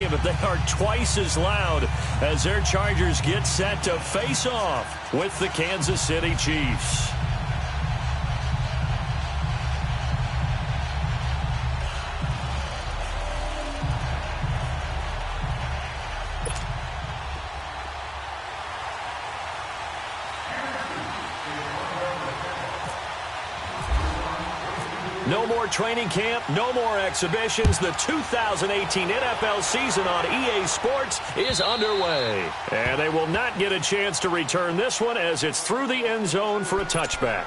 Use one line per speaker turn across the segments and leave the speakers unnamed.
But they are twice as loud as their Chargers get set to face off with the Kansas City Chiefs. No more training camp, no more exhibitions. The 2018 NFL season on EA Sports is underway. And they will not get a chance to return this one as it's through the end zone for a touchback.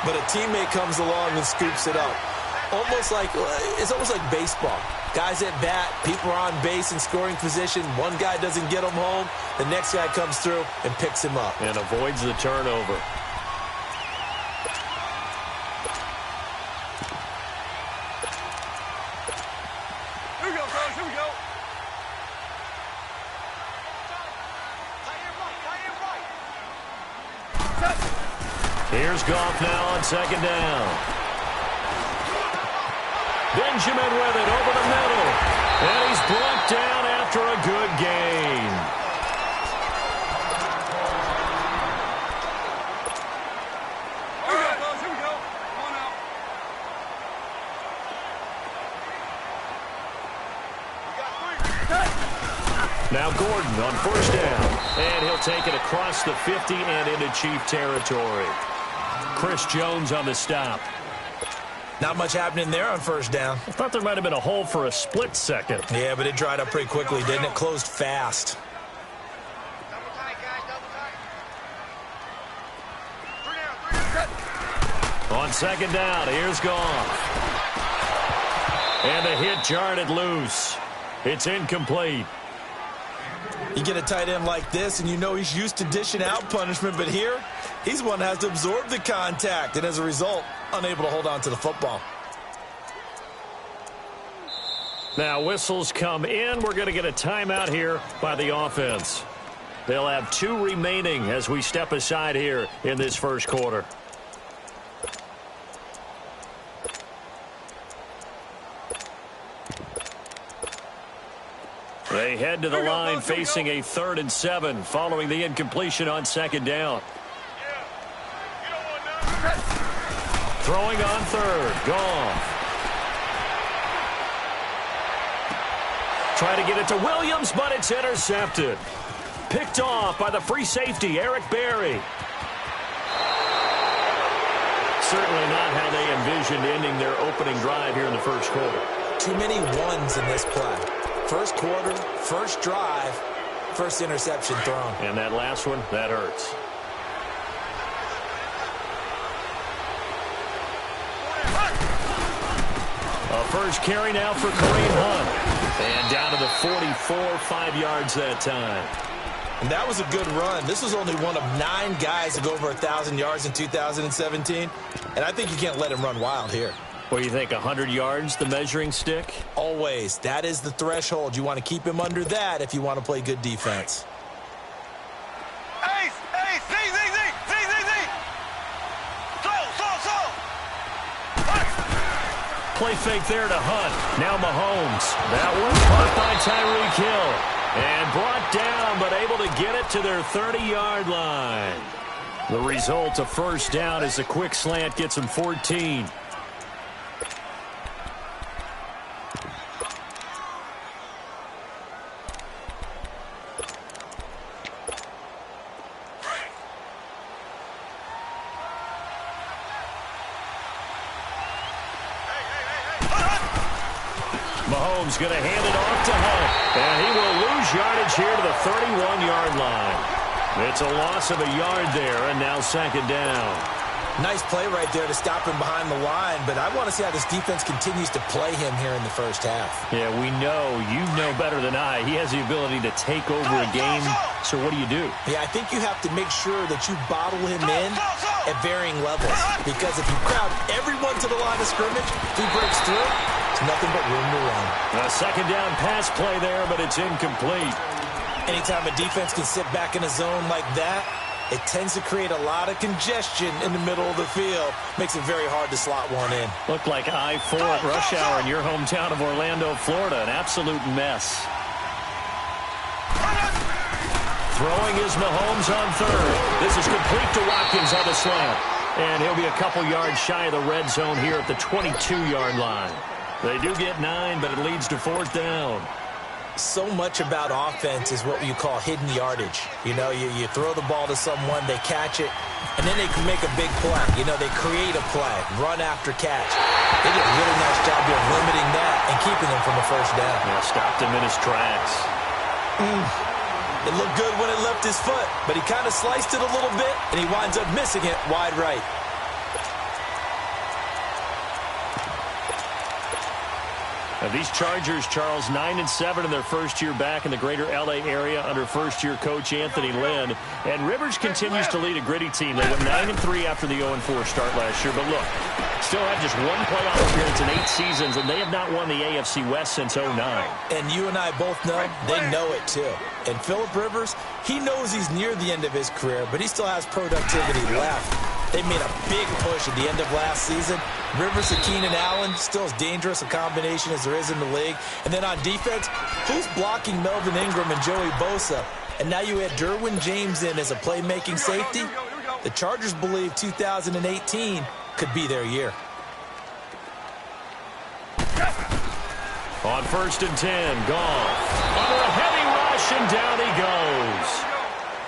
But a teammate comes along and scoops it up. It's almost like baseball. Guys at bat, people are on base in scoring position. One guy doesn't get him home. The next guy comes through and picks him up.
And avoids the turnover.
Here we go, fellas. Here we go.
Here's Goff now on second down. Benjamin with it over the middle. And he's brought down after a good gain.
All right, fellas, here we go. Come on out.
Now Gordon on first down. And he'll take it across the 50 and into Chief territory. Chris Jones on the stop.
Not much happening there on first down.
I thought there might have been a hole for a split second.
Yeah, but it dried up pretty quickly, didn't it? Closed fast.
Double tight, guys. Double tight. 3 down.
On second down, here's Goff. And the hit jarred it loose. It's incomplete.
You get a tight end like this, and you know he's used to dishing out punishment, but here, he's one that has to absorb the contact, and as a result, unable to hold on to the football.
Now, whistles come in. We're going to get a timeout here by the offense. They'll have 2 remaining as we step aside here in this first quarter. They head to the line facing a 3rd and 7 following the incompletion on second down. Throwing on third. Goff. Try to get it to Williams, but it's intercepted. Picked off by the free safety, Eric Berry. Certainly not how they envisioned ending their opening drive here in the first quarter.
Too many ones in this play. First quarter, first drive, first interception thrown.
And that last one, that hurts. A first carry now for Kareem Hunt. And down to the 44, 5 yards that time.
And that was a good run. This was only one of 9 guys to go over 1,000 yards in 2017. And I think you can't let him run wild here.
What do you think, 100 yards, the measuring stick?
Always. That is the threshold. You want to keep him under that if you want to play good defense.
Ace! Ace! Z!
Play fake there to Hunt. Now Mahomes. That one caught by Tyreek Hill. And brought down, but able to get it to their 30-yard line. The result, a first down as a quick slant gets them 14. Mahomes going to hand it off to Hunt. And he will lose yardage here to the 31-yard line. It's a loss of a yard there, and now second down.
Nice play right there to stop him behind the line, but I want to see how this defense continues to play him here in the first half.
Yeah, we know. You know better than I. He has the ability to take over a game. So what do?
Yeah, I think you have to make sure that you bottle him in at varying levels, because if you crowd everyone to the line of scrimmage, if he breaks through, it's nothing but room to run.
A second down pass play there, but it's incomplete.
Anytime a defense can sit back in a zone like that, it tends to create a lot of congestion in the middle of the field. Makes it very hard to slot one in.
Looked like I-4 at rush hour in your hometown of Orlando, Florida. An absolute mess. Throwing is Mahomes on third. This is complete to Watkins on the slant. And he'll be a couple yards shy of the red zone here at the 22-yard line. They do get 9, but it leads to fourth down.
So much about offense is what you call hidden yardage. You know, you throw the ball to someone, they catch it, and then they can make a big play. You know, they create a play, run after catch. They did a really nice job here limiting that and keeping them from a first down.
Yeah, stopped him in his tracks.
It looked good when it left his foot, but he kind of sliced it a little bit, and he winds up missing it wide right.
Now these Chargers, Charles, 9-7 in their first year back in the greater L.A. area under first-year coach Anthony Lynn. And Rivers continues to lead a gritty team. They went 9-3 after the 0-4 start last year. But look, still have just one playoff appearance in 8 seasons, and they have not won the AFC West since 2009.
And you and I both know they know it too. And Phillip Rivers, he knows he's near the end of his career, but he still has productivity left. They made a big push at the end of last season. Rivers and Keenan Allen, still as dangerous a combination as there is in the league. And then on defense, who's blocking Melvin Ingram and Joey Bosa? And now you add Derwin James in as a playmaking safety. The Chargers believe 2018 could be their year.
On 1st and 10, Goff. Under a heavy rush, and down he goes.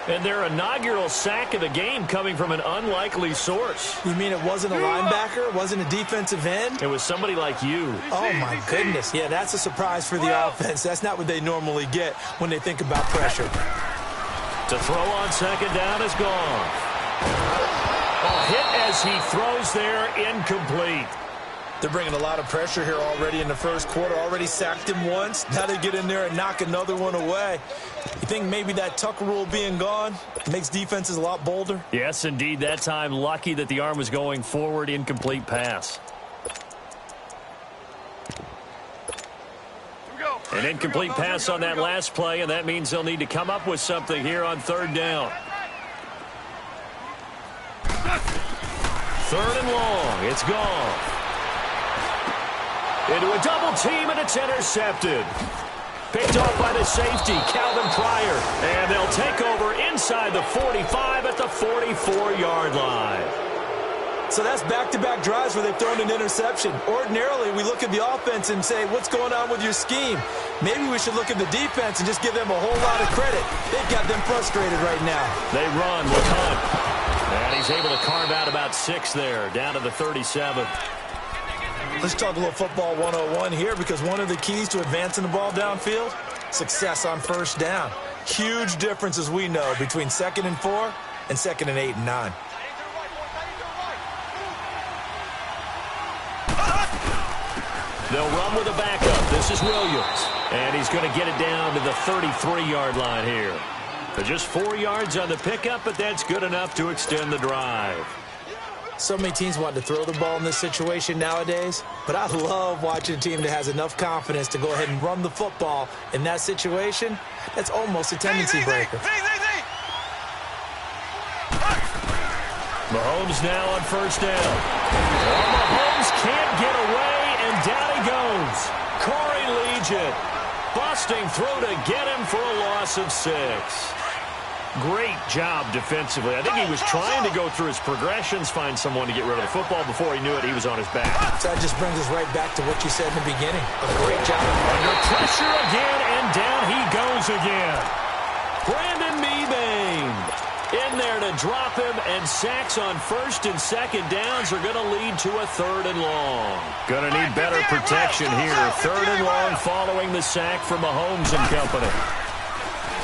And their inaugural sack of the game coming from an unlikely source.
You mean it wasn't a linebacker? It wasn't a defensive end?
It was somebody like you.
Oh, my goodness. Yeah, that's a surprise for the offense. That's not what they normally get when they think about pressure.
To throw on second down is Goff. A hit as he throws there, incomplete.
They're bringing a lot of pressure here already in the first quarter. Already sacked him once. Now they get in there and knock another one away. You think maybe that Tucker rule being gone makes defenses a lot bolder?
Yes, indeed. That time, lucky that the arm was going forward. Incomplete pass. An incomplete pass on that last play, and that means they'll need to come up with something here on third down. Third and long. It's gone. Into a double team, and it's intercepted. Picked off by the safety, Calvin Pryor. And they'll take over inside the 45 at the 44-yard line.
So that's back-to-back drives where they've thrown an interception. Ordinarily, we look at the offense and say, what's going on with your scheme? Maybe we should look at the defense and just give them a whole lot of credit. They've got them frustrated right now.
They run with Hunt. And he's able to carve out about 6 there, down to the 37.
Let's talk a little football 101 here, because one of the keys to advancing the ball downfield, success on first down. Huge difference, as we know, between 2nd and 4 and 2nd and 8 and 9.
They'll run with a backup. This is Williams. And he's going to get it down to the 33-yard line here. But just 4 yards on the pickup, but that's good enough to extend the drive.
So many teams want to throw the ball in this situation nowadays, but I love watching a team that has enough confidence to go ahead and run the football in that situation. That's almost a tendency breaker.
Mahomes now on first down. Well, Mahomes can't get away, and down he goes. Corey Legion busting through to get him for a loss of 6. Great job defensively. I think he was trying to go through his progressions, find someone to get rid of the football. Before he knew it, he was on his back.
So that just brings us right back to what you said in the beginning. A great job.
Under pressure again, and down he goes again. Brandon Mebane in there to drop him, and sacks on 1st and 2nd downs are going to lead to a 3rd and long. Going to need better protection here. 3rd and long following the sack from Mahomes and company.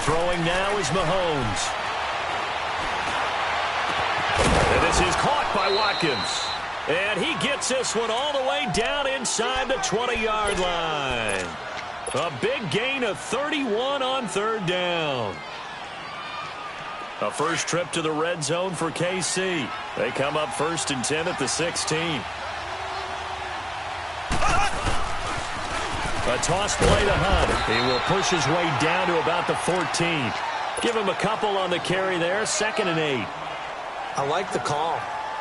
Throwing now is Mahomes. This is caught by Watkins. And he gets this one all the way down inside the 20-yard line. A big gain of 31 on third down. A first trip to the red zone for KC. They come up 1st and 10 at the 16. A toss play to Hunt. He will push his way down to about the 14. Give him a couple on the carry there. 2nd and 8.
I like the call.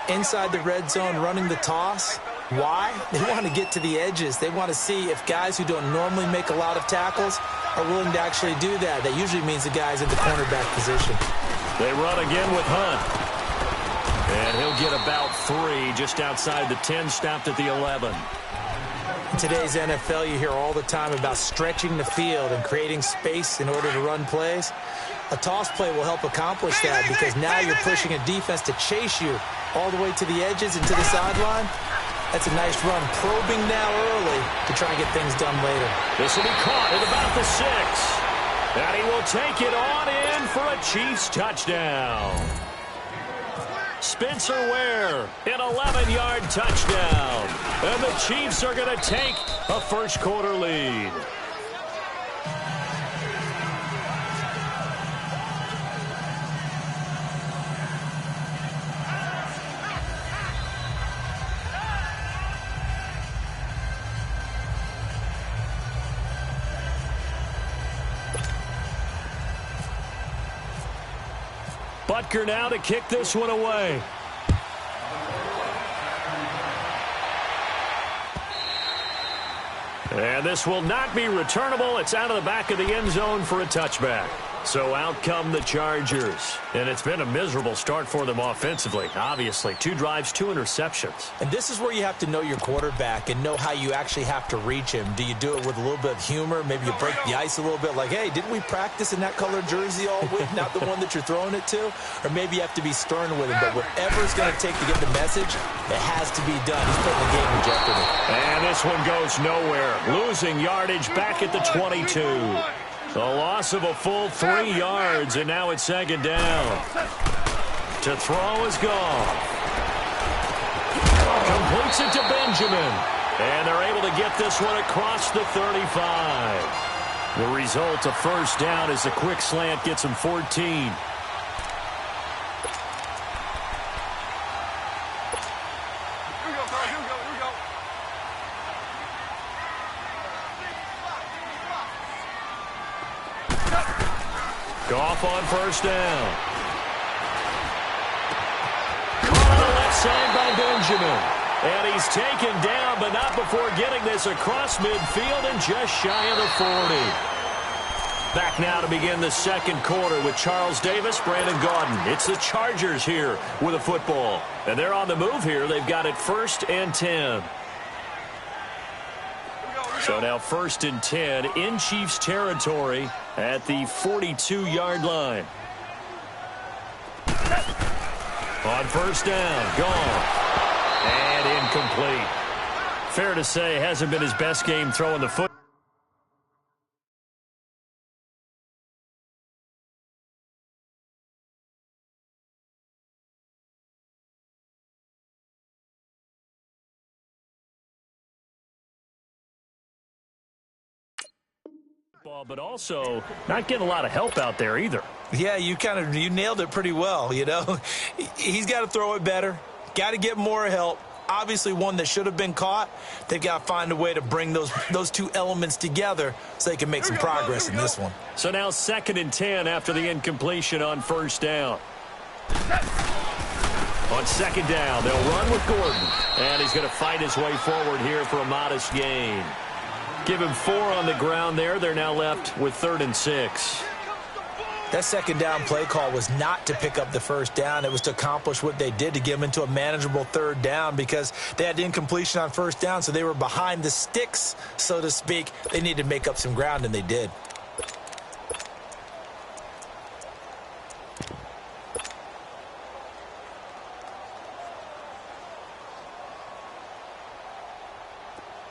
Inside the red zone, running the toss. Why? They want to get to the edges. They want to see if guys who don't normally make a lot of tackles are willing to actually do that. That usually means the guy's in the cornerback position.
They run again with Hunt. And he'll get about 3 just outside the 10, stopped at the 11.
In today's NFL, you hear all the time about stretching the field and creating space in order to run plays. A toss play will help accomplish that because now you're pushing a defense to chase you all the way to the edges and to the sideline. That's a nice run, probing now early to try and get things done later.
This will be caught at about the 6. And he will take it on in for a Chiefs touchdown. Spencer Ware, an 11-yard touchdown. And the Chiefs are going to take a first-quarter lead. Butker now to kick this one away. And this will not be returnable. It's out of the back of the end zone for a touchback. So out come the Chargers. And it's been a miserable start for them offensively, obviously. 2 drives, 2 interceptions.
And this is where you have to know your quarterback and know how you actually have to reach him. Do you do it with a little bit of humor? Maybe you break the ice a little bit like, hey, didn't we practice in that color jersey all week? Not the one that you're throwing it to? Or maybe you have to be stern with him. But whatever it's going to take to get the message, it has to be done. He's putting the game in jeopardy.
And this one goes nowhere. Losing yardage back at the 22. The loss of a full 3 yards, and now it's 2nd down. To throw is gone. Completes it to Benjamin. And they're able to get this one across the 35. The result, a first down as a quick slant gets him 14. Goff on first down. Caught on the left side by Benjamin. And he's taken down, but not before getting this across midfield and just shy of the 40. Back now to begin the 2nd quarter with Charles Davis, Brandon Gaudin. It's the Chargers here with a football. And they're on the move here. They've got it 1st and 10. So now 1st and 10 in Chiefs territory at the 42-yard line. On first down, gone. And incomplete. Fair to say, hasn't been his best game throwing the football. But also not getting a lot of help out there either.
Yeah, you nailed it pretty well, you know. He's got to throw it better. Got to get more help. Obviously one that should have been caught. They've got to find a way to bring those 2 elements together so they can make some progress in this one.
So now 2nd and 10 after the incompletion on first down. On 2nd down, they'll run with Gordon. And he's going to fight his way forward here for a modest gain. Give him 4 on the ground there. They're now left with 3rd and 6.
That 2nd down play call was not to pick up the first down. It was to accomplish what they did, to get them into a manageable 3rd down, because they had incompletion on first down, so they were behind the sticks, so to speak. They needed to make up some ground, and they did.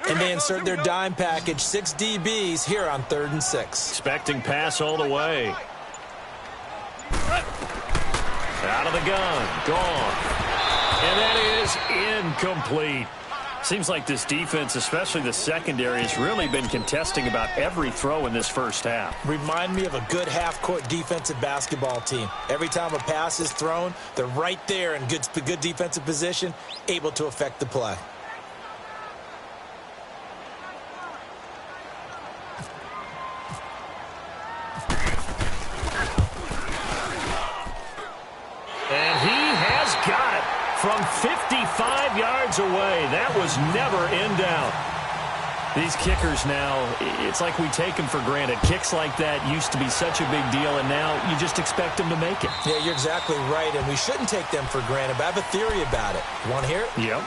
And they insert their dime package, 6 DBs here on 3rd and 6.
Expecting pass all the way. Out of the gun. Gone. incomplete. Seems like this defense, especially the secondary, has really been contesting about every throw in this first half.
Remind me of a good half-court defensive basketball team. Every time a pass is thrown, they're right there in good defensive position, able to affect the play.
And he has got it from 55 yards away. That was never in doubt. These kickers now, it's like we take them for granted. Kicks like that used to be such a big deal, and now you just expect them to make it.
Yeah, you're exactly right, and we shouldn't take them for granted, but I have a theory about it. You want to hear it?
Yep.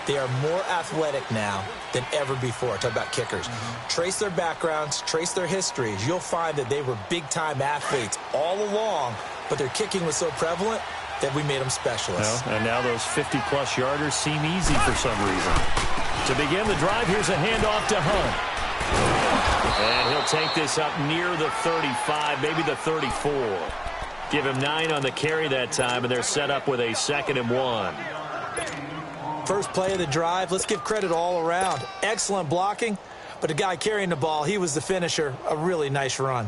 They are more athletic now than ever before. Talk about kickers. Trace their backgrounds, trace their histories. You'll find that they were big-time athletes all along, but their kicking was so prevalent that we made them specialists.
Well, and now those 50-plus yarders seem easy for some reason. To begin the drive, here's a handoff to Hunt. And he'll take this up near the 35, maybe the 34. Give him 9 on the carry that time, and they're set up with a 2nd and 1.
First play of the drive, let's give credit all around. Excellent blocking, but the guy carrying the ball, he was the finisher. A really nice run.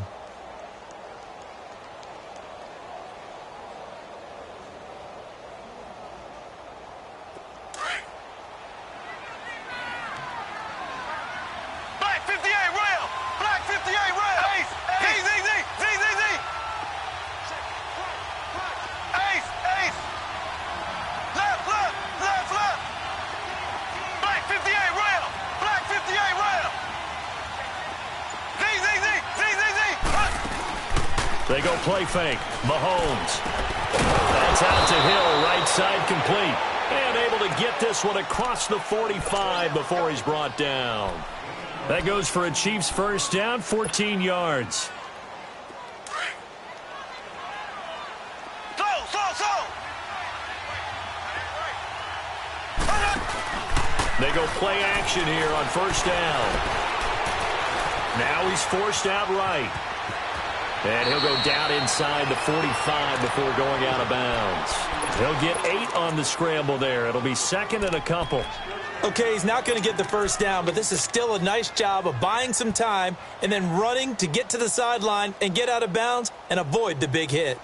They go play fake. Mahomes. That's out to Hill. Right side complete. And able to get this one across the 45 before he's brought down. That goes for a Chiefs first down, 14 yards. They go play action here on first down. Now he's forced out right. And he'll go down inside the 45 before going out of bounds. He'll get 8 on the scramble there. It'll be 2nd and a couple.
Okay, he's not going to get the first down, but this is still a nice job of buying some time and then running to get to the sideline and get out of bounds and avoid the big hit.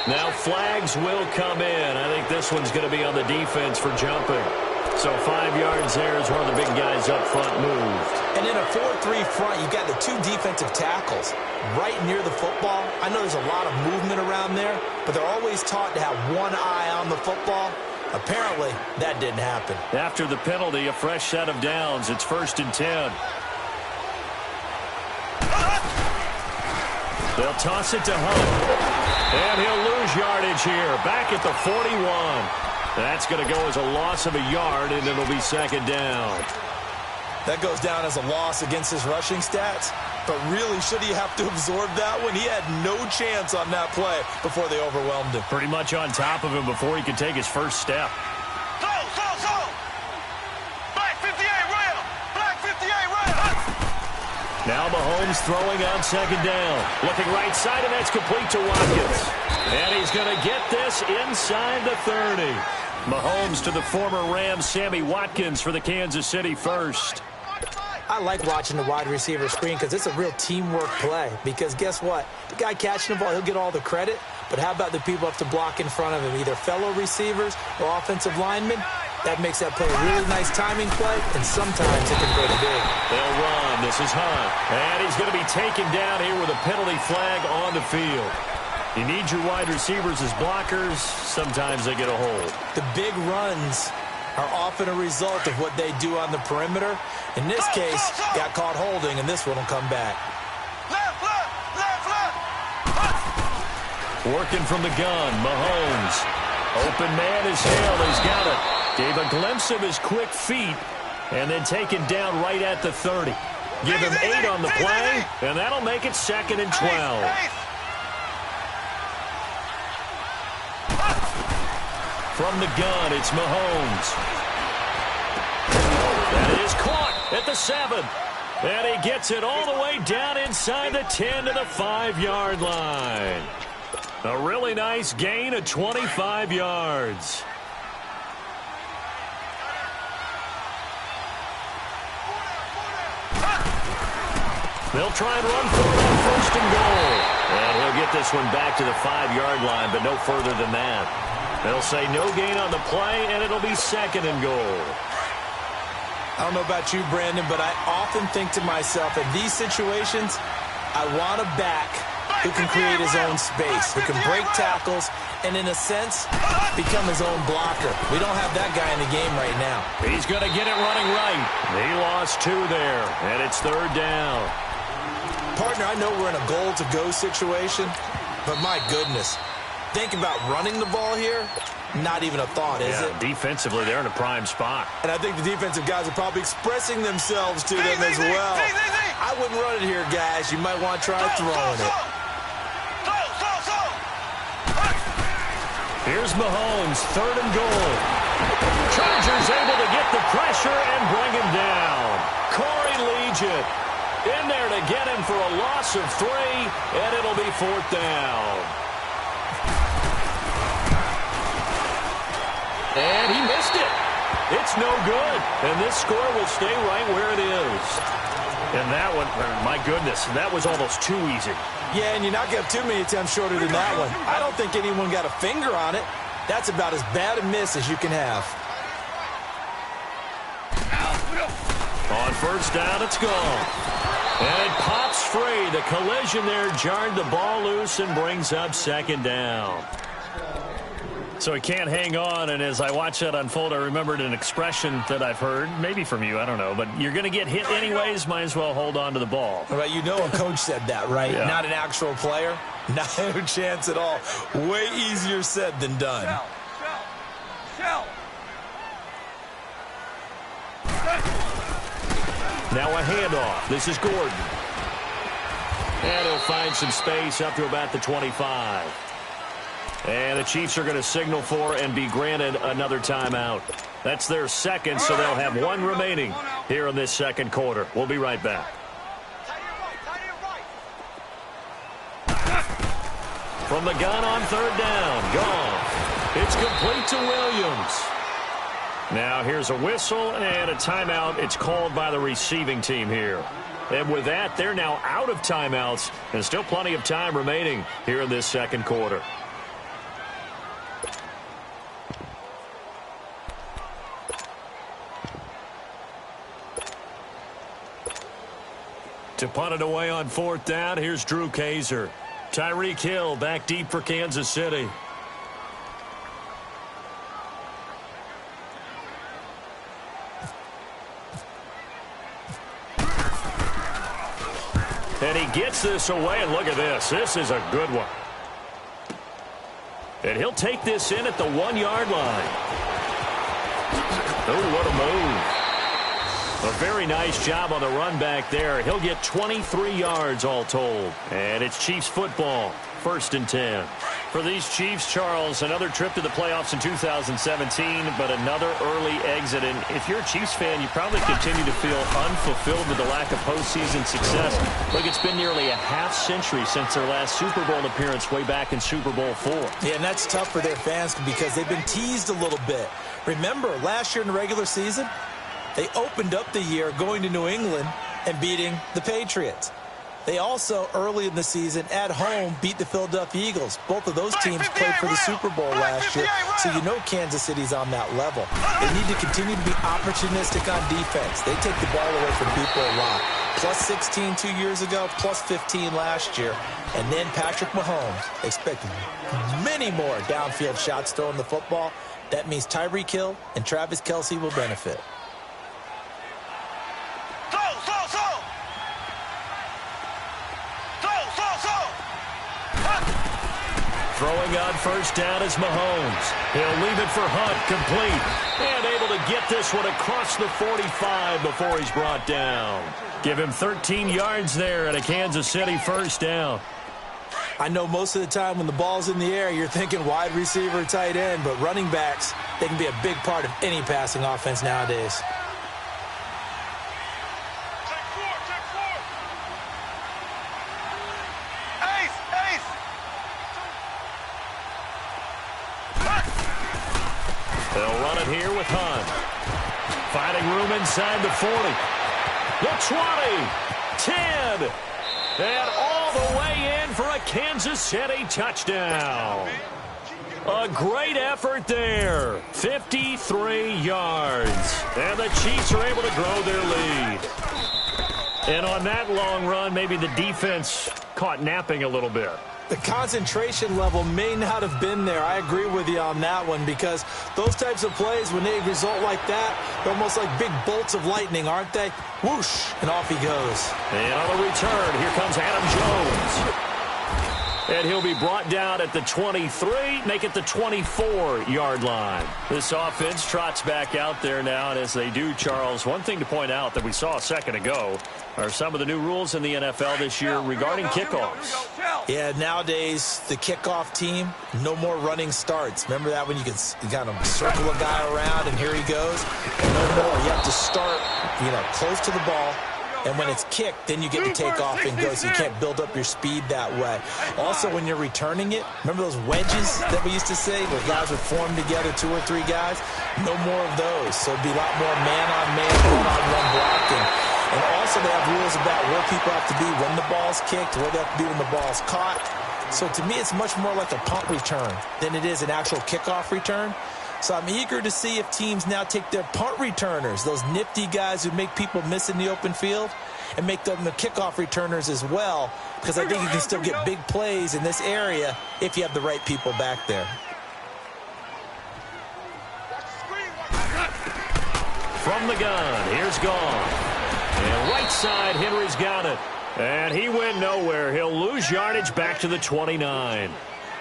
Now flags will come in. I think this one's going to be on the defense for jumping. So 5 yards there as one of the big guys up front moved.
And in a 4-3 front, you've got the 2 defensive tackles right near the football. I know there's a lot of movement around there, but they're always taught to have one eye on the football. Apparently, that didn't happen.
After the penalty, a fresh set of downs. It's 1st and 10. They'll toss it to Hunt. And he'll lose yardage here. Back at the 41. That's going to go as a loss of a yard, and it'll be 2nd down.
That goes down as a loss against his rushing stats. But really, should he have to absorb that one? He had no chance on that play before they overwhelmed him.
Pretty much on top of him before he could take his first step.
Black 58 rail. Black 58 rail.
Now Mahomes throwing on 2nd down. Looking right side, and that's complete to Watkins. And he's going to get this inside the 30. Mahomes to the former Rams, Sammy Watkins for the Kansas City first.
I like watching the wide receiver screen because it's a real teamwork play. Because guess what? The guy catching the ball, he'll get all the credit. But how about the people have to block in front of him, either fellow receivers or offensive linemen? That makes that play a really nice timing play, and sometimes it can break big.
They'll run. This is Hunt. And he's going to be taken down here with a penalty flag on the field. You need your wide receivers as blockers. Sometimes they get a hold.
The big runs are often a result of what they do on the perimeter. In this case, got caught holding, and this one will come back.
Left, left, left, left.
Working from the gun, Mahomes. Open man is Hill. He's got it. Gave a glimpse of his quick feet, and then taken down right at the 30. Give him 8 on the play, and that'll make it 2nd and 12. From the gun, it's Mahomes. That is caught at the 7. And he gets it all the way down inside the 10 to the 5-yard line. A really nice gain of 25 yards. They'll try and run for it on 1st and goal. And he'll get this one back to the 5-yard line, but no further than that. They'll say no gain on the play, and it'll be 2nd and goal.
I don't know about you, Brandon, but I often think to myself, in these situations, I want a back who can create his own space, who can break tackles, and in a sense, become his own blocker. We don't have that guy in the game right now.
He's going to get it running right. He lost 2 there, and it's 3rd down.
Partner, I know we're in a goal-to-go situation, but my goodness, think about running the ball here. Not even a thought, is it?
Defensively, they're in a prime spot.
And I think the defensive guys are probably expressing themselves to them as well. I wouldn't run it here, guys. You might want to try throwing it.
Here's Mahomes, 3rd and goal. Chargers able to get the pressure and bring him down. Corey Legent in there to get him for a loss of 3, and it'll be 4th down. And he missed it. It's no good. And this score will stay right where it is. And that one, my goodness, that was almost too easy.
Yeah, and you're not going to have too many attempts shorter than that one. I don't think anyone got a finger on it. That's about as bad a miss as you can have.
On 1st down, it's gone. And it pops free. The collision there jarred the ball loose and brings up 2nd down. So he can't hang on, and as I watch that unfold, I remembered an expression that I've heard, maybe from you, I don't know, but you're going to get hit anyways, might as well hold on to the ball.
Well, you know a coach said that, right?
Yeah.
Not an actual player. No chance at all. Way easier said than done.
Now a handoff. This is Gordon. And he'll find some space up to about the 25. And the Chiefs are going to signal for and be granted another timeout. That's their 2nd, so they'll have 1 remaining here in this 2nd quarter. We'll be right back. From the gun on 3rd down, gone. It's complete to Williams. Now here's a whistle and a timeout. It's called by the receiving team here. And with that, they're now out of timeouts, and still plenty of time remaining here in this 2nd quarter. To punt it away on 4th down, here's Drew Kaiser. Tyreek Hill back deep for Kansas City. And he gets this away, and look at this. This is a good one. And he'll take this in at the 1-yard line. Oh, what a move. A very nice job on the run back there. He'll get 23 yards all told. And it's Chiefs football, 1st and 10. For these Chiefs, Charles, another trip to the playoffs in 2017, but another early exit. And if you're a Chiefs fan, you probably continue to feel unfulfilled with the lack of postseason success. Look, it's been nearly a half-century since their last Super Bowl appearance way back in Super Bowl IV.
Yeah, and that's tough for their fans because they've been teased a little bit. Remember, last year in the regular season, they opened up the year going to New England and beating the Patriots. They also, early in the season, at home, beat the Philadelphia Eagles. Both of those teams played for the Super Bowl last year, so you know Kansas City's on that level. They need to continue to be opportunistic on defense. They take the ball away from people a lot. Plus 16 2 years ago, plus 15 last year. And then Patrick Mahomes expected many more downfield shots throwing the football. That means Tyreek Hill and Travis Kelce will benefit.
Throwing on 1st down is Mahomes. He'll leave it for Hunt, complete. And able to get this one across the 45 before he's brought down. Give him 13 yards there and a Kansas City 1st down.
I know most of the time when the ball's in the air, you're thinking wide receiver, tight end, but running backs, they can be a big part of any passing offense nowadays.
shotgun here with Hunt. Finding room inside the 40. The 20. 10. And all the way in for a Kansas City touchdown. A great effort there. 53 yards. And the Chiefs are able to grow their lead. And on that long run, maybe the defense caught napping a little bit.
The concentration level may not have been there. I agree with you on that one, because those types of plays, when they result like that, they're almost like big bolts of lightning, aren't they? Whoosh, and off he goes.
And on the return, here comes Adam Jones. And he'll be brought down at the 23, make it the 24-yard line. This offense trots back out there now, and as they do, Charles, one thing to point out that we saw a second ago are some of the new rules in the NFL this year regarding kickoffs.
Yeah, nowadays, the kickoff team, no more running starts. Remember that when you kind of circle a guy around and here he goes? No more. You have to start, close to the ball. And when it's kicked, then you get to take off and go, so you can't build up your speed that way. Also, when you're returning it, remember those wedges that we used to say where guys would form together, 2 or 3 guys? No more of those. So it'd be a lot more man-on-man, one-on-one blocking. And also they have rules about where people have to be when the ball's kicked, where they have to be when the ball's caught. So to me, it's much more like a punt return than it is an actual kickoff return. So I'm eager to see if teams now take their punt returners, those nifty guys who make people miss in the open field, and make them the kickoff returners as well, because I think you can still get big plays in this area if you have the right people back there.
From the gun, here's Gone. And right side, Henry's got it. And he went nowhere. He'll lose yardage back to the 29.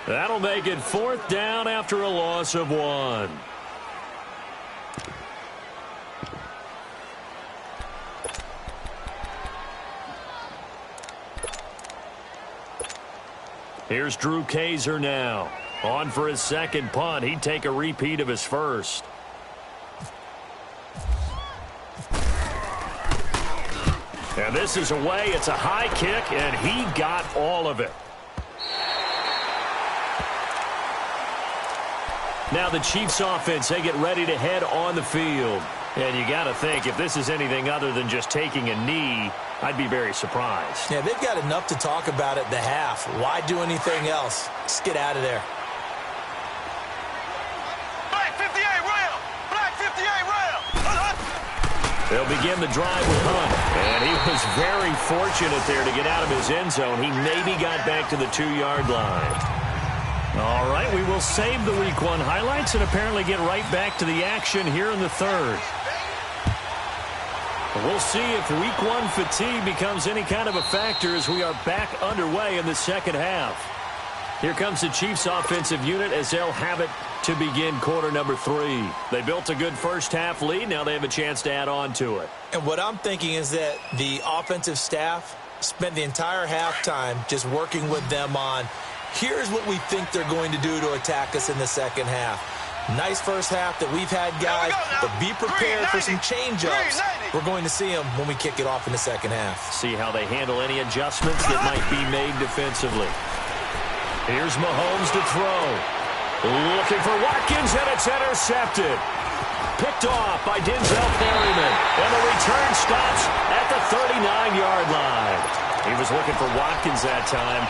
That'll make it 4th down after a loss of 1. Here's Drew Kaiser now. On for his second punt. He'd take a repeat of his first. And this is away. It's a high kick, and he got all of it. Now the Chiefs offense, they get ready to head on the field. And you got to think, if this is anything other than just taking a knee, I'd be very surprised.
Yeah, they've got enough to talk about at the half. Why do anything else? Just get out of there.
Black 58 rail! Black 58 rail!
They'll begin the drive with Hunt. And he was very fortunate there to get out of his end zone. He maybe got back to the 2-yard line. All right, we will save the Week 1 highlights and apparently get right back to the action here in the 3rd. We'll see if Week 1 fatigue becomes any kind of a factor as we are back underway in the second half. Here comes the Chiefs offensive unit as they'll have it to begin quarter number 3. They built a good first half lead. Now they have a chance to add on to it.
And what I'm thinking is that the offensive staff spent the entire halftime just working with them on, here's what we think they're going to do to attack us in the second half. Nice first half that we've had, guys, but be prepared for some change-ups. We're going to see them when we kick it off in the second half.
See how they handle any adjustments that might be made defensively. Here's Mahomes to throw. Looking for Watkins, and it's intercepted. Picked off by Denzel Perryman. And the return stops at the 39-yard line. He was looking for Watkins that time.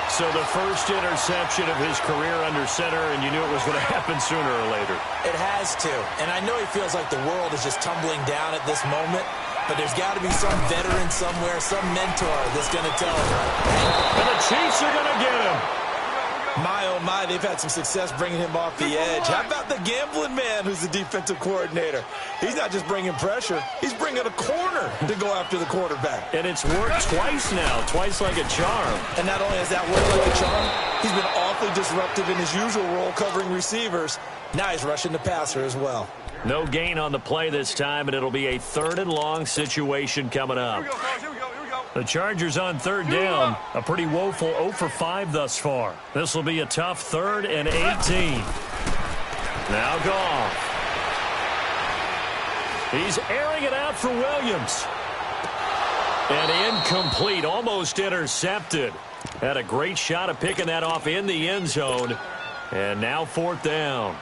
So the first interception of his career under center, and you knew it was going to happen sooner or later.
It has to. And I know he feels like the world is just tumbling down at this moment, but there's got to be some veteran somewhere, some mentor that's going to tell him.
And the Chiefs are going to get him.
My, oh my, they've had some success bringing him off the edge. How about the gambling man who's the defensive coordinator? He's not just bringing pressure. He's bringing a corner to go after the quarterback.
And it's worked twice now, twice like a charm.
And not only has that worked like a charm, he's been awfully disruptive in his usual role covering receivers. Now he's rushing the passer as well.
No gain on the play this time, and it'll be a 3rd and long situation coming up.
Here we go, guys. Here we go.
The Chargers on 3rd down. A pretty woeful 0 for 5 thus far. This will be a tough 3rd and 18. Now Goff. He's airing it out for Williams. And incomplete, almost intercepted. Had a great shot of picking that off in the end zone. And now 4th down.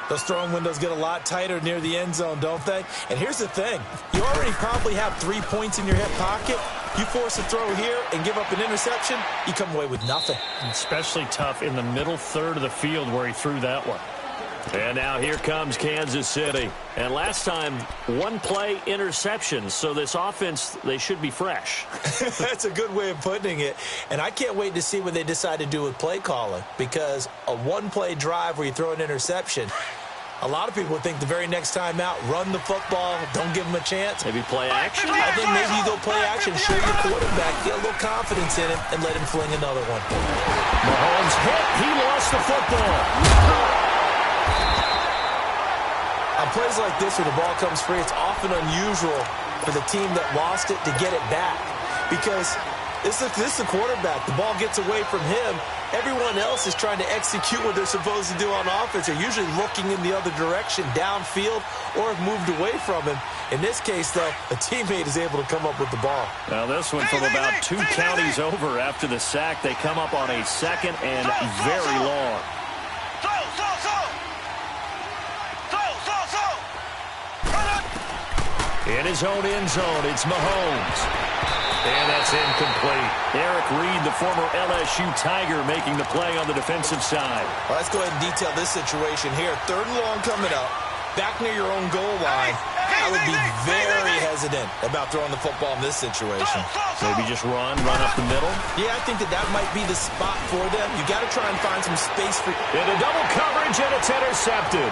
Those throwing windows get a lot tighter near the end zone, don't they? And here's the thing. You already probably have 3 points in your hip pocket. You force a throw here and give up an interception, you come away with nothing.
Especially tough in the middle third of the field where he threw that one. And now here comes Kansas City. And last time, one play interception. So this offense, they should be fresh.
That's a good way of putting it. And I can't wait to see what they decide to do with play calling. Because a one-play drive where you throw an interception, a lot of people think the very next time out, run the football, don't give them a chance.
Maybe play action?
I think maybe you go play action, show your quarterback, get a little confidence in him, and let him fling another one.
Mahomes hit. He lost the football.
On plays like this where the ball comes free, it's often unusual for the team that lost it to get it back. Because this is the quarterback. The ball gets away from him. Everyone else is trying to execute what they're supposed to do on offense. They're usually looking in the other direction, downfield, or have moved away from him. In this case, though, a teammate is able to come up with the ball.
Now this one from about 2 counties over after the sack. They come up on a second and very long. In his own end zone, it's Mahomes. And that's incomplete. Eric Reed, the former LSU Tiger, making the play on the defensive side.
Well, let's go ahead and detail this situation here. 3rd and long coming up. Back near your own goal line. I would be very hesitant about throwing the football in this situation.
Maybe just run up the middle?
Yeah, I think that might be the spot for them. You got to try and find some space for...
Into double coverage, and it's intercepted.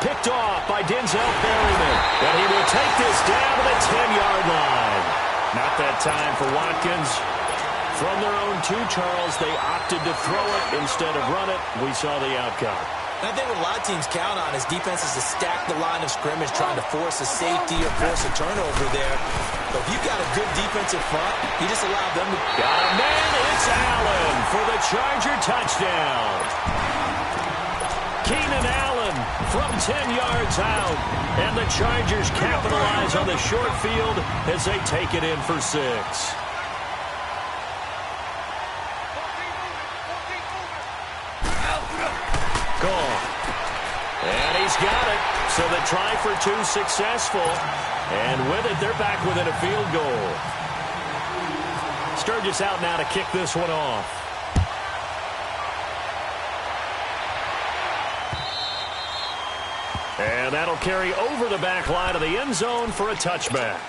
Picked off by Denzel Perryman. And he will take this down to the 10-yard line. Not that time for Watkins. From their own 2, Charles, they opted to throw it instead of run it. We saw the outcome.
And I think what a lot of teams count on is defenses to stack the line of scrimmage, trying to force a safety or force a turnover there. But if you've got a good defensive front, you just allow them to...
Got a man, it's Allen for the Charger touchdown. Keenan Allen from 10 yards out. And the Chargers capitalize on the short field as they take it in for 6. Gone. And he's got it. So the try for 2 successful. And with it, they're back within a field goal. Sturgis out now to kick this one off. And that'll carry over the back line of the end zone for a touchback.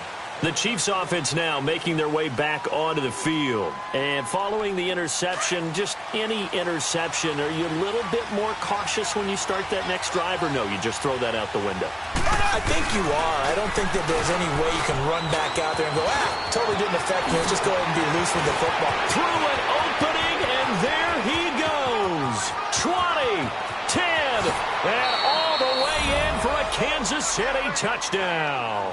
The Chiefs offense now making their way back onto the field. And following the interception, just any interception, are you a little bit more cautious when you start that next drive, or no, you just throw that out the window?
I think you are. I don't think that there's any way you can run back out there and go, totally didn't affect me. Let's just go ahead and be loose with the football.
Through an opening, and there he goes. 20, 10, and all the way in for a Kansas City touchdown.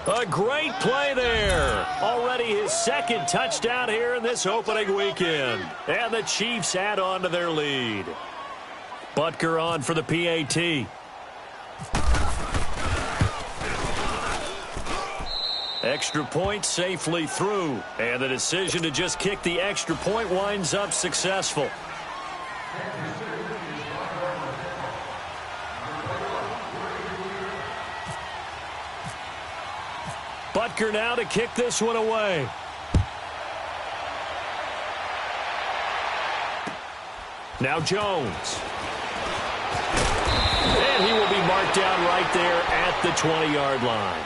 A great play there. Already his 2nd touchdown here in this opening weekend. And the Chiefs add on to their lead. Butker on for the PAT. Extra point safely through. And the decision to just kick the extra point winds up successful. Butker now to kick this one away. Now Jones. And he will be marked down right there at the 20-yard line.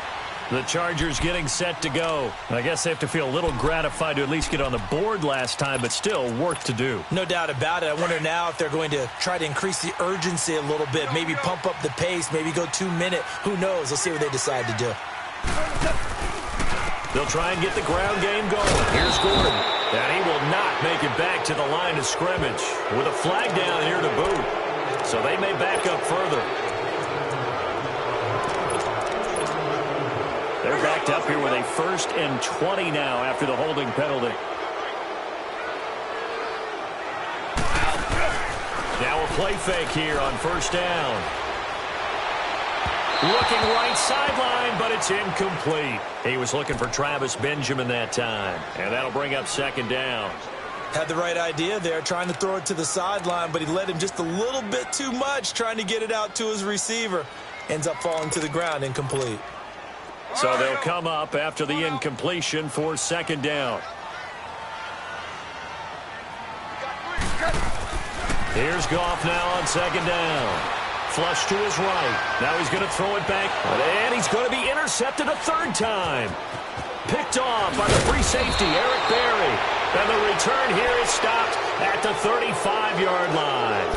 The Chargers getting set to go. I guess they have to feel a little gratified to at least get on the board last time, but still work to do.
No doubt about it. I wonder now if they're going to try to increase the urgency a little bit, maybe pump up the pace, maybe go 2-minute. Who knows? Let's see what they decide to do.
They'll try and get the ground game going. Here's Gordon. And he will not make it back to the line of scrimmage with a flag down here to boot. So they may back up further. They're backed up here with a 1st and 20 now after the holding penalty. Now a play fake here on 1st down. Looking right sideline, but it's incomplete. He was looking for Travis Benjamin that time. And that'll bring up 2nd down.
Had the right idea there, trying to throw it to the sideline, but he led him just a little bit too much, trying to get it out to his receiver. Ends up falling to the ground, incomplete.
So they'll come up after the incompletion for second down. Here's Goff now on second down. Flush to his right. Now he's going to throw it back, and he's going to be intercepted a third time. Picked off by the free safety, Eric Berry. And the return here is stopped at the 35-yard line.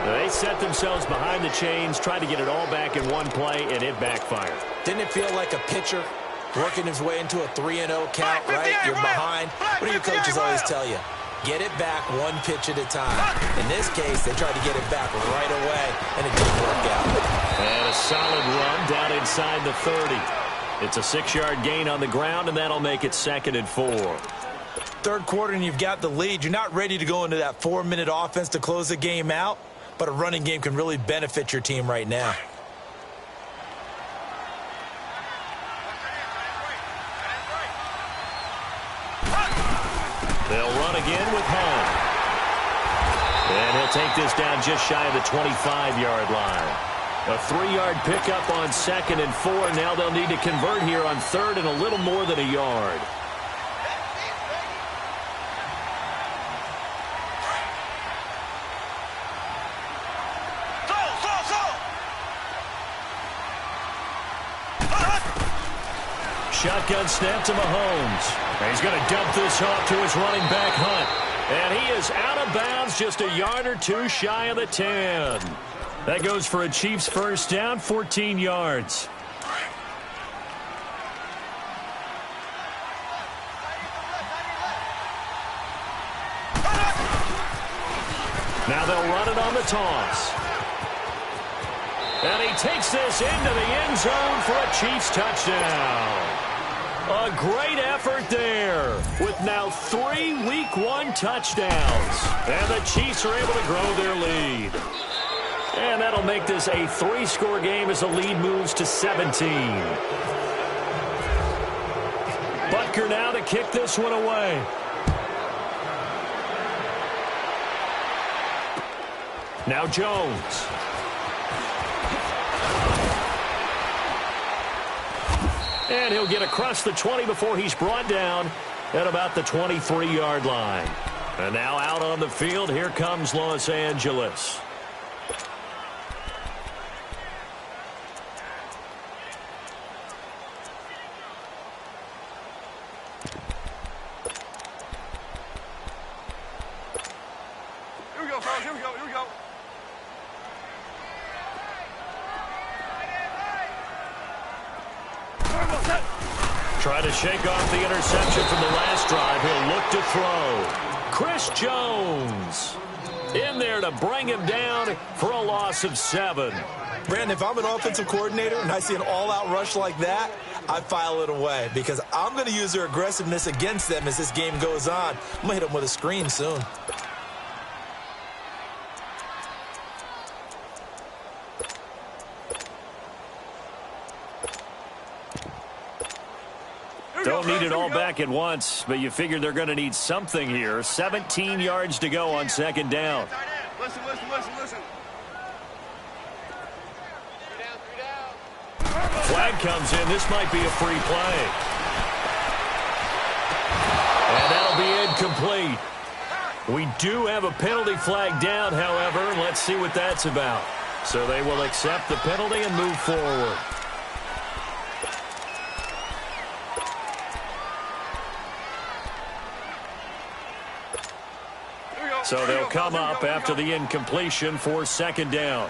They set themselves behind the chains, tried to get it all back in one play, and it backfired.
Didn't it feel like a pitcher working his way into a 3-0 count, right? You're behind. What do your coaches always tell you? Get it back one pitch at a time. In this case, they tried to get it back right away, and it didn't work out.
And a solid run down inside the 30. It's a 6-yard gain on the ground, and that'll make it 2nd and 4.
Third quarter, and you've got the lead. You're not ready to go into that 4-minute offense to close the game out, but a running game can really benefit your team right now.
They'll run again with Hunt. And he'll take this down just shy of the 25-yard line. A 3-yard pickup on 2nd and 4. Now they'll need to convert here on 3rd and a little more than a yard. Shotgun snap to Mahomes. And he's going to dump this off to his running back, Hunt. And he is out of bounds just a yard or two shy of the 10. That goes for a Chiefs first down, 14 yards. Now they'll run it on the toss. And he takes this into the end zone for a Chiefs touchdown. A great effort there with now 3 Week 1 touchdowns. And the Chiefs are able to grow their lead. And that'll make this a 3-score game as the lead moves to 17. Butker now to kick this one away. Now Jones. And he'll get across the 20 before he's brought down at about the 23-yard line. And now out on the field, here comes Los Angeles.
Here we go, fellas. Here we go. Here we go.
Try to shake off the interception from the last drive. He'll look to throw. Chris Jones in there to bring him down for a loss of 7.
Brandon, if I'm an offensive coordinator and I see an all-out rush like that, I file it away because I'm going to use their aggressiveness against them as this game goes on. I'm going to hit them with a screen soon.
Don't need it all back at once, but you figure they're going to need something here. 17 yards to go on 2nd down.
Listen.
Flag comes in. This might be a free play. And that'll be incomplete. We do have a penalty flag down, however. Let's see what that's about. So they will accept the penalty and move forward. So they'll come up after the incompletion for 2nd down.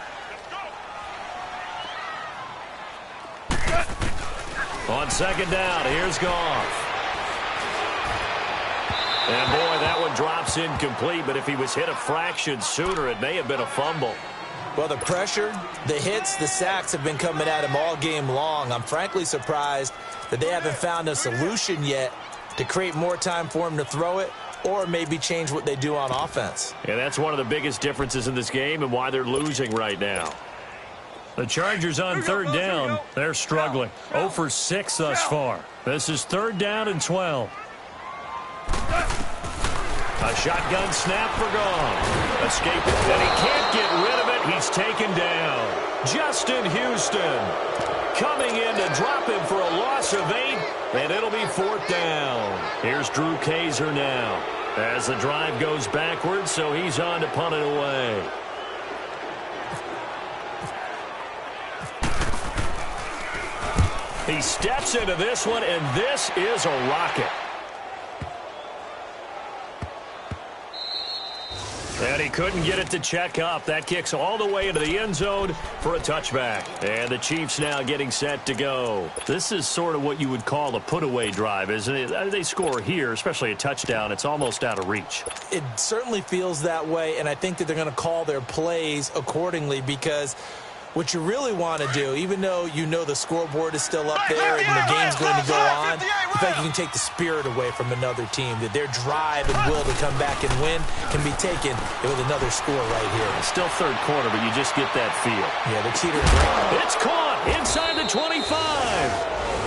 On 2nd down, here's Goff. And boy, that one drops incomplete, but if he was hit a fraction sooner, it may have been a fumble.
Well, the pressure, the hits, the sacks have been coming at him all game long. I'm frankly surprised that they haven't found a solution yet to create more time for him to throw it, or maybe change what they do on offense.
Yeah, that's one of the biggest differences in this game and why they're losing right now. The Chargers on 3rd down. They're struggling. 0 for 6 thus far. This is 3rd down and 12. A shotgun snap for Goff. Escape, and he can't get rid of it. He's taken down. Justin Houston coming in to drop him for a loss of 8, and it'll be 4th down. Here's Drew Kaiser now as the drive goes backwards, so he's on to punt it away. He steps into this one, and this is a rocket. And he couldn't get it to check up. That kicks all the way into the end zone for a touchback. And the Chiefs now getting set to go. This is sort of what you would call a put-away drive, isn't it? They score here, especially a touchdown. It's almost out of reach.
It certainly feels that way, and I think that they're going to call their plays accordingly because what you really want to do, even though you know the scoreboard is still up there and the game's going to go on, you think you can take the spirit away from another team, that their drive and will to come back and win can be taken with another score right here.
It's still third quarter, but you just get that feel.
Yeah, the cheater.
It's caught inside the 25.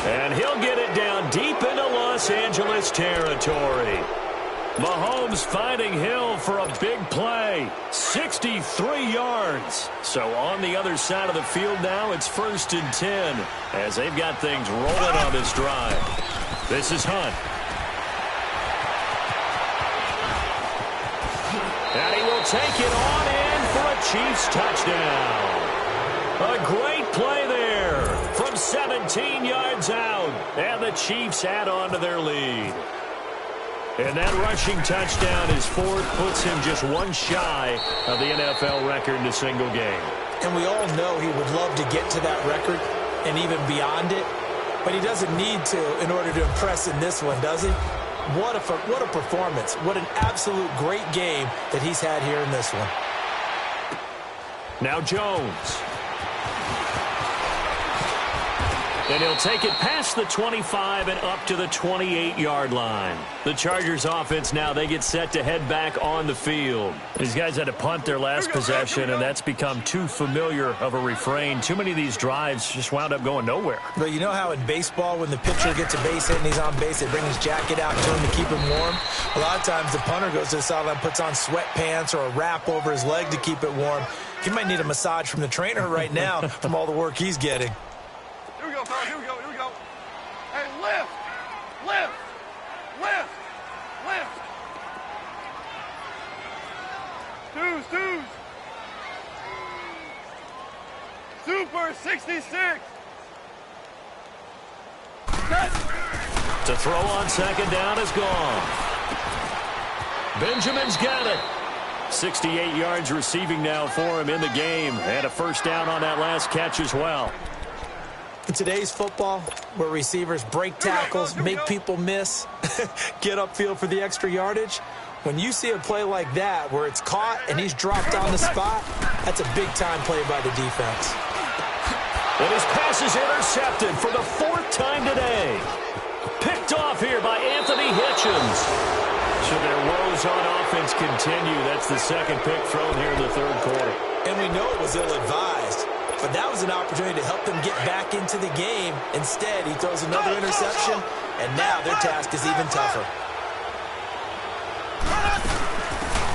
And he'll get it down deep into Los Angeles territory. Mahomes finding Hill for a big play. 63 yards. So on the other side of the field now, it's 1st and 10 as they've got things rolling on this drive. This is Hunt. And he will take it on in for a Chiefs touchdown. A great play there from 17 yards out. And the Chiefs add on to their lead. And that rushing touchdown is 4th, puts him just one shy of the NFL record in a single game.
And we all know he would love to get to that record and even beyond it, but he doesn't need to in order to impress in this one, does he? What a performance. What an absolute great game that he's had here in this one.
Now Jones. And he'll take it past the 25 and up to the 28-yard line. The Chargers offense now, they get set to head back on the field. These guys had to punt their last possession, and that's become too familiar of a refrain. Too many of these drives just wound up going nowhere.
But you know how in baseball, when the pitcher gets a base hit and he's on base, they bring his jacket out to him to keep him warm? A lot of times the punter goes to the sideline, puts on sweatpants or a wrap over his leg to keep it warm. He might need a massage from the trainer right now from all the work he's getting.
Here we go, fellas. Here we go. Here we go. Hey, lift. Lift. Lift. Lift. Super 66.
To throw on second down is gone. Benjamin's got it. 68 yards receiving now for him in the game. And a 1st down on that last catch as well.
In today's football, where receivers break tackles, make people miss, get upfield for the extra yardage, when you see a play like that where it's caught and he's dropped on the spot, that's a big-time play by the defense.
And his pass is intercepted for the 4th time today. Picked off here by Anthony Hitchens. So their woes on offense continue. That's the 2nd pick thrown here in the 3rd quarter.
And we know it was ill-advised. But that was an opportunity to help them get back into the game. Instead, he throws another interception, and now their task is even tougher.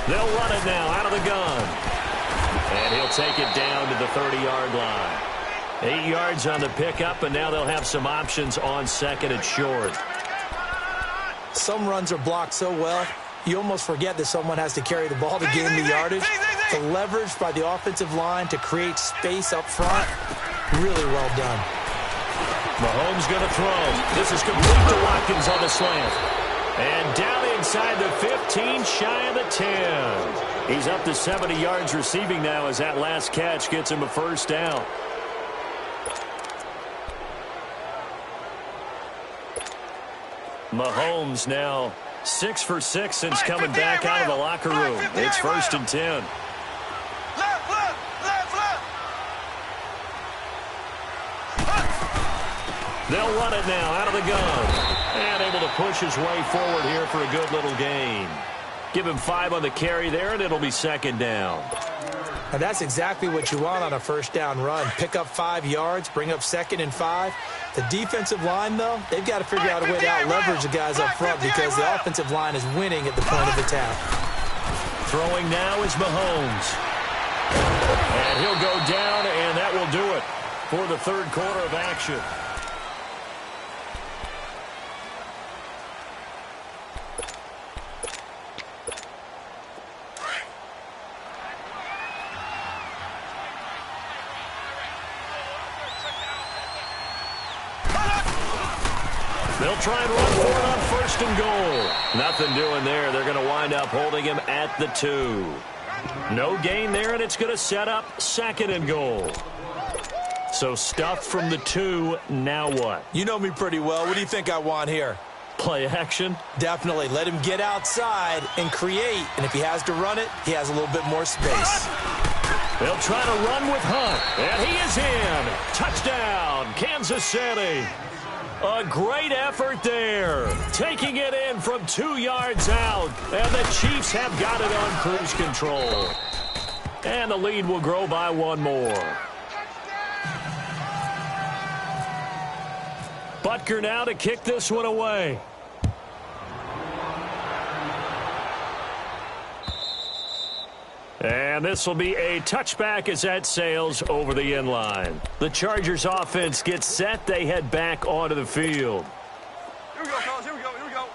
They'll run it now out of the gun. And he'll take it down to the 30-yard line. 8 yards on the pickup, and now they'll have some options on 2nd and short.
Some runs are blocked so well, you almost forget that someone has to carry the ball to gain the yardage. The leverage by the offensive line to create space up front, really well done.
Mahomes going to throw. This is complete to Watkins on the slant. And down inside the 15, shy of the 10. He's up to 70 yards receiving now as that last catch gets him a 1st down. Mahomes now 6 for 6 since coming back out of the locker room. It's 1st and 10. They'll run it now out of the gun. And able to push his way forward here for a good little gain. Give him 5 on the carry there, and it'll be 2nd down.
And that's exactly what you want on a first down run. Pick up 5 yards, bring up 2nd and 5. The defensive line, though, they've got to figure out a way to out-leverage the guys up front because the offensive line is winning at the point of attack.
Throwing now is Mahomes. And he'll go down, and that will do it for the third quarter of action. They'll try and run for it on 1st and goal. Nothing doing there. They're going to wind up holding him at the 2. No gain there, and it's going to set up 2nd and goal. So stuffed from the 2, now what?
You know me pretty well. What do you think I want here?
Play action?
Definitely. Let him get outside and create. And if he has to run it, he has a little bit more space.
They'll try to run with Hunt. And he is in. Touchdown, Kansas City. A great effort there. Taking it in from 2 yards out. And the Chiefs have got it on cruise control. And the lead will grow by 1 more. Butker now to kick this one away. And this will be a touchback as that sails over the end line. The Chargers offense gets set. They head back onto the field.
Here we go, fellas. Here we go. Here we go.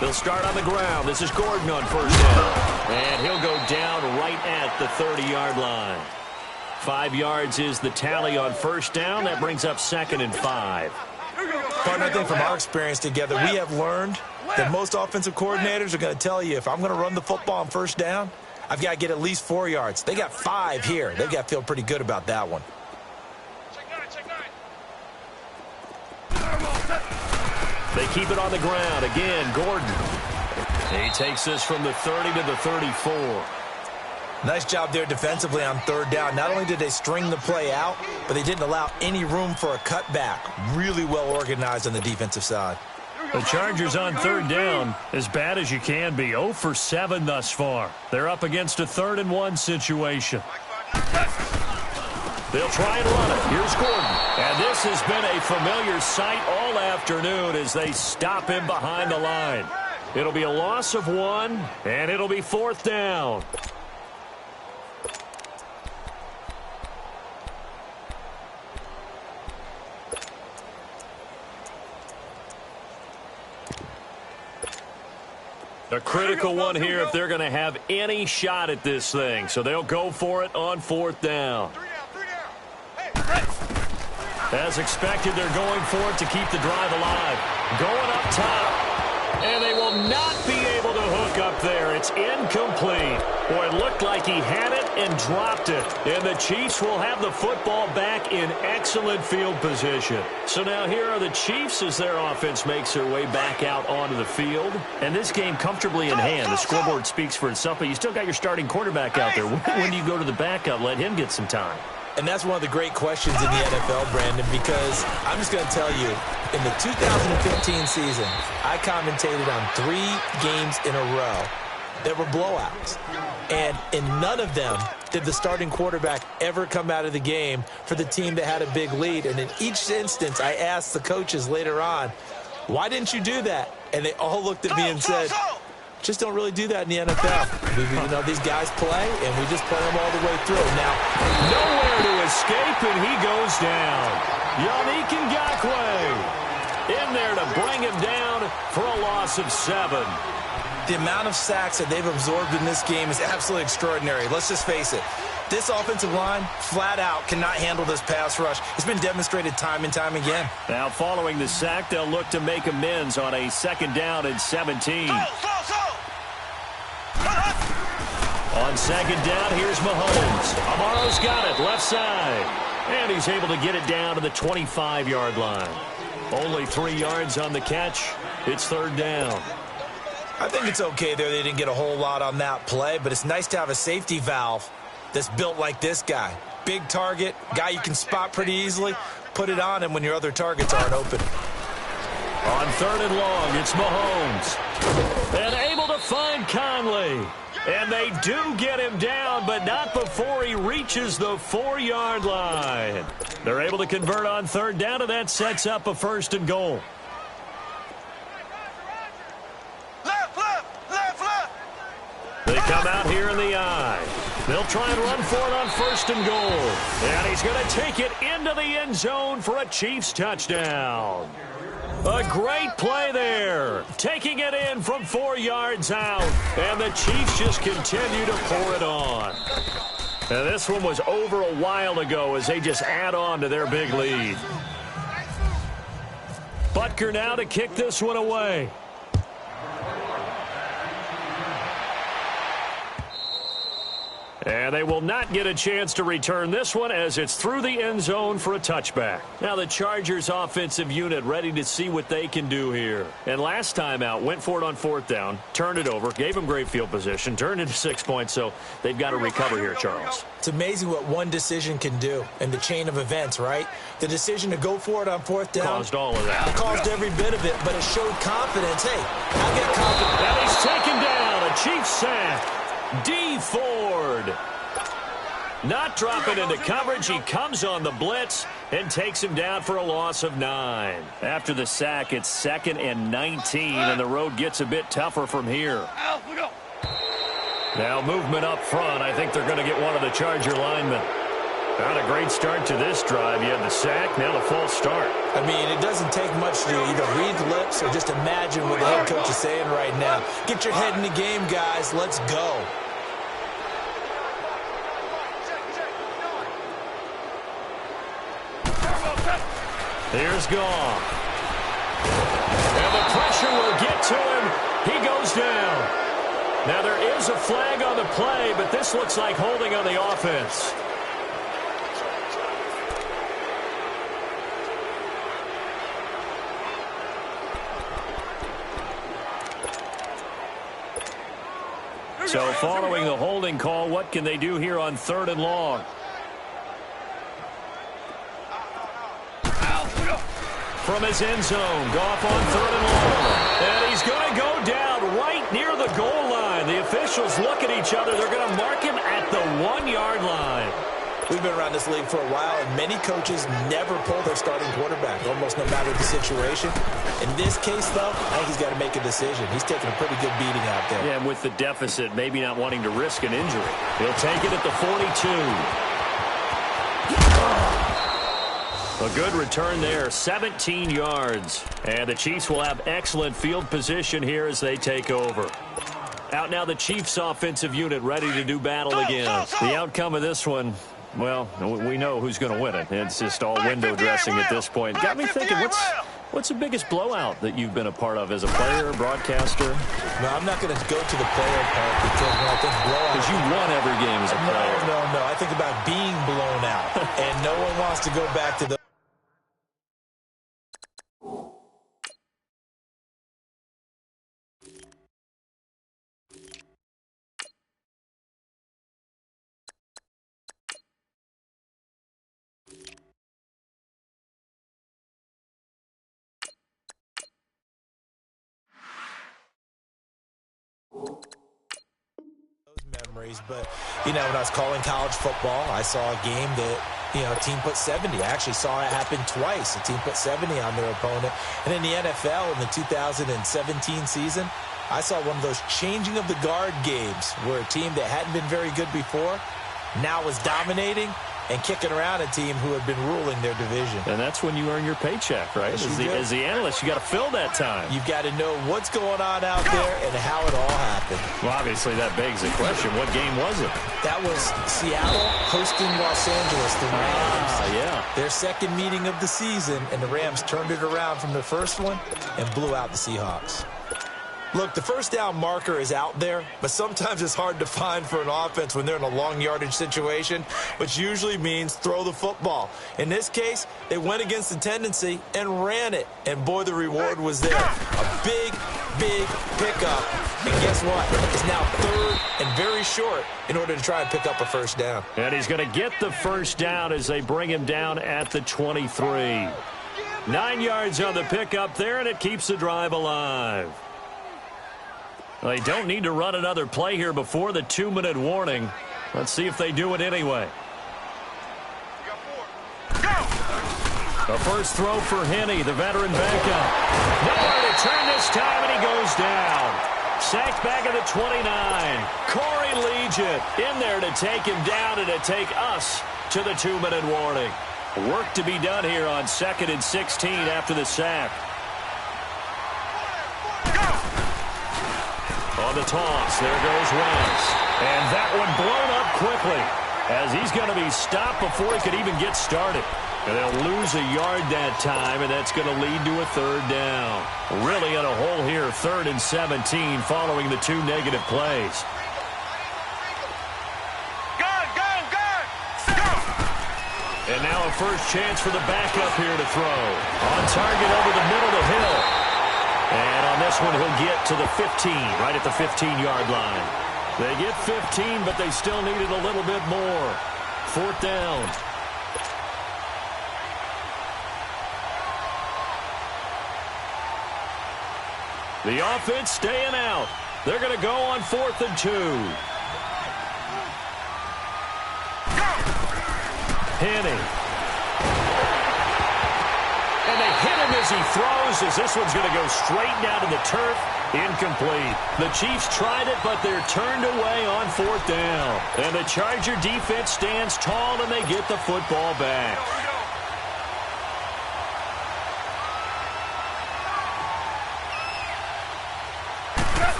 They'll start on the ground. This is Gordon on 1st down. And he'll go down right at the 30-yard line. 5 yards is the tally on 1st down. That brings up 2nd and 5.
Partner, I think from our experience together, we have learned that most offensive coordinators are going to tell you, if I'm going to run the football on 1st down, I've got to get at least 4 yards. They got 5 here. They've got to feel pretty good about that one.
They keep it on the ground. Again, Gordon. He takes this from the 30 to the 34.
Nice job there defensively on 3rd down. Not only did they string the play out, but they didn't allow any room for a cutback. Really well organized on the defensive side.
The Chargers on 3rd down, as bad as you can be. 0 for 7 thus far. They're up against a 3rd and 1 situation. They'll try and run it. Here's Gordon. And this has been a familiar sight all afternoon as they stop him behind the line. It'll be a loss of 1, and it'll be 4th down. A critical one here if they're going to have any shot at this thing. So they'll go for it on 4th down. As expected, they're going for it to keep the drive alive. Going up top. And they will not be able to hook up there. It's incomplete. Boy, it looked like he had it and dropped it. And the Chiefs will have the football back in excellent field position. So now here are the Chiefs as their offense makes their way back out onto the field. And this game comfortably in hand. The scoreboard speaks for itself, but you still got your starting quarterback out there. When do you go to the backup? Let him get some time.
And that's one of the great questions in the NFL, Brandon, because I'm just going to tell you, in the 2015 season, I commentated on 3 games in a row that were blowouts. And in none of them did the starting quarterback ever come out of the game for the team that had a big lead. And in each instance, I asked the coaches later on, why didn't you do that? And they all looked at me and said, just don't really do that in the NFL. You know, these guys play, and we just play them all the way through. Now,
nowhere to escape, and he goes down. Yannick Ngakoue in there to bring him down for a loss of 7.
The amount of sacks that they've absorbed in this game is absolutely extraordinary. Let's just face it. This offensive line, flat out, cannot handle this pass rush. It's been demonstrated time and time again.
Now, following the sack, they'll look to make amends on a 2nd down and 17. On 2nd down, here's Mahomes. Amaro's got it, left side. And he's able to get it down to the 25-yard line. Only 3 yards on the catch. It's 3rd down.
I think it's okay there. They didn't get a whole lot on that play, but it's nice to have a safety valve that's built like this guy. Big target, guy you can spot pretty easily. Put it on him when your other targets aren't open.
On 3rd and long, it's Mahomes. And able to find Conley. And they do get him down, but not before he reaches the 4-yard line. They're able to convert on 3rd down, and that sets up a 1st and goal.
Left.
They come out here in the eye. They'll try and run for it on 1st and goal. And he's going to take it into the end zone for a Chiefs touchdown. A great play there. Taking it in from 4 yards out. And the Chiefs just continue to pour it on. Now, this one was over a while ago as they just add on to their big lead. Butker now to kick this one away. And they will not get a chance to return this one as it's through the end zone for a touchback. Now the Chargers offensive unit ready to see what they can do here. And last time out, went for it on 4th down, turned it over, gave them great field position, turned into 6 points, so they've got to recover here, Charles.
It's amazing what one decision can do in the chain of events, right? The decision to go for it on 4th down.
Caused all of that.
Caused every bit of it, but it showed confidence. Hey, I got confidence.
And he's taken down. A Chiefs sack. D. Ford. Not dropping into coverage. He comes on the blitz and takes him down for a loss of 9. After the sack, it's 2nd and 19, and the road gets a bit tougher from here. Now movement up front. I think they're going to get one of the Charger linemen. Not a great start to this drive. You had the sack, now the false start.
I mean, it doesn't take much to either read lips or just imagine what the head coach is saying right now. Get your head in the game, guys. Let's go.
Here's Goff. And the pressure will get to him. He goes down. Now there is a flag on the play, but this looks like holding on the offense. So following the holding call, what can they do here on 3rd and long? From his end zone, Goff on 3rd and long. And he's going to go down right near the goal line. The officials look at each other. They're going to mark him at the 1-yard line.
We've been around this league for a while, and many coaches never pull their starting quarterback, almost no matter the situation. In this case, though, I think he's got to make a decision. He's taking a pretty good beating out there.
Yeah, and with the deficit, maybe not wanting to risk an injury. He'll take it at the 42. A good return there, 17 yards. And the Chiefs will have excellent field position here as they take over. Out now the Chiefs offensive unit ready to do battle again. The outcome of this one, well, we know who's going to win it. It's just all window dressing at this point. Got me thinking, what's the biggest blowout that you've been a part of as a player, broadcaster?
No, I'm not going to go to the player part because when I think blowout...
Because you won every game as a player.
No. I think about being blown out. And no one wants to go back to the... memories, but when I was calling college football, I saw a game that a team put 70. I actually saw it happen twice. A team put 70 on their opponent. And in the NFL in the 2017 season, I saw one of those changing of the guard games where a team that hadn't been very good before now was dominating and kicking around a team who had been ruling their division.
And that's when you earn your paycheck, right? As the analyst, you got to fill that time.
You've got to know what's going on out there and how it all happened.
Well, obviously, that begs the question, what game was it?
That was Seattle hosting Los Angeles, the Rams.
Yeah.
Their second meeting of the season, and the Rams turned it around from their first one and blew out the Seahawks. Look, the first down marker is out there, but sometimes it's hard to find for an offense when they're in a long yardage situation, which usually means throw the football. In this case, they went against the tendency and ran it, and boy, the reward was there. A big pickup, and guess what? It's now 3rd and very short in order to try and pick up a first down.
And he's going to get the first down as they bring him down at the 23. 9 yards on the pickup there, and it keeps the drive alive. Well, they don't need to run another play here before the 2-minute warning. Let's see if they do it anyway. The first throw for Henney, the veteran backup. Nowhere to turn this time, and he goes down. Sacked back at the 29. Corey Legion in there to take him down and to take us to the 2-minute warning. Work to be done here on 2nd and 16 after the sack. On the toss, there goes Wentz. And that one blown up quickly as he's going to be stopped before he could even get started. And they'll lose a yard that time, and that's going to lead to a 3rd down. Really in a hole here, 3rd and 17 following the 2 negative plays. And now a first chance for the backup here to throw. On target over the middle to Hill. And on this one, he'll get to the 15, right at the 15-yard line. They get 15, but they still needed a little bit more. 4th down. The offense staying out. They're going to go on 4th and 2. Henney. And they hit him as he throws, as this one's going to go straight down to the turf. Incomplete. The Chiefs tried it, but they're turned away on 4th down. And the Charger defense stands tall, and they get the football back.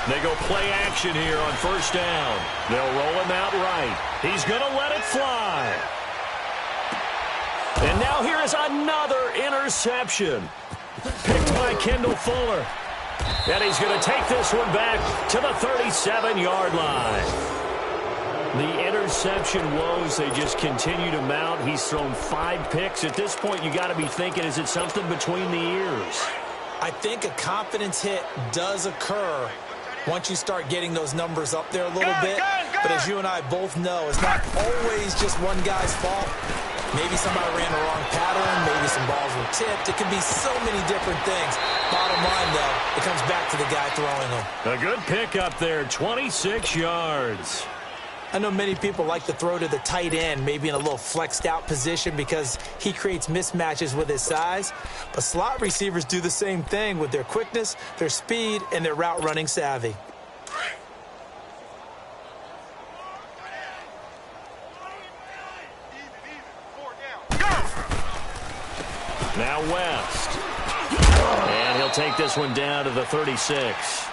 They go play action here on 1st down. They'll roll him out right. He's going to let it fly. And now here is another interception. Picked by Kendall Fuller. And he's going to take this one back to the 37-yard line. The interception woes, they just continue to mount. He's thrown 5 picks. At this point, you got to be thinking, is it something between the ears?
I think a confidence hit does occur once you start getting those numbers up there a little bit. But as you and I both know, it's not always just one guy's fault. Maybe somebody ran the wrong pattern. Maybe some balls were tipped. It can be so many different things. Bottom line, though, it comes back to the guy throwing them.
A good pickup there, 26 yards.
I know many people like to throw to the tight end, maybe in a little flexed out position because he creates mismatches with his size. But slot receivers do the same thing with their quickness, their speed, and their route running savvy.
Now West. And he'll take this one down to the 36.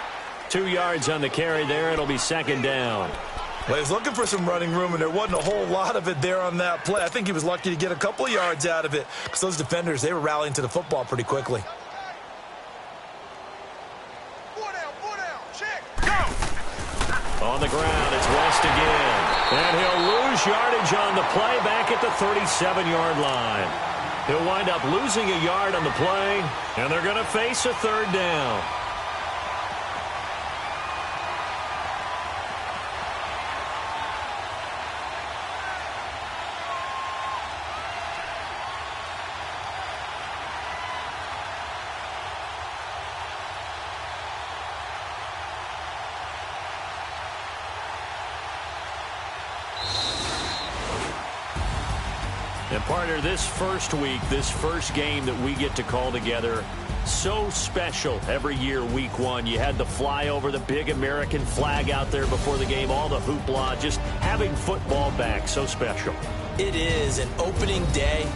2 yards on the carry there. It'll be 2nd down.
Well, he was looking for some running room, and there wasn't a whole lot of it there on that play. I think he was lucky to get a couple of yards out of it because those defenders, they were rallying to the football pretty quickly.
On the ground, it's West again. And he'll lose yardage on the play back at the 37-yard line. He'll wind up losing a yard on the play, and they're going to face a 3rd down. And partner, this first week, this first game that we get to call together, so special every year, week 1. You had the flyover, the big American flag out there before the game, all the hoopla, just having football back, so special.
It is an opening day.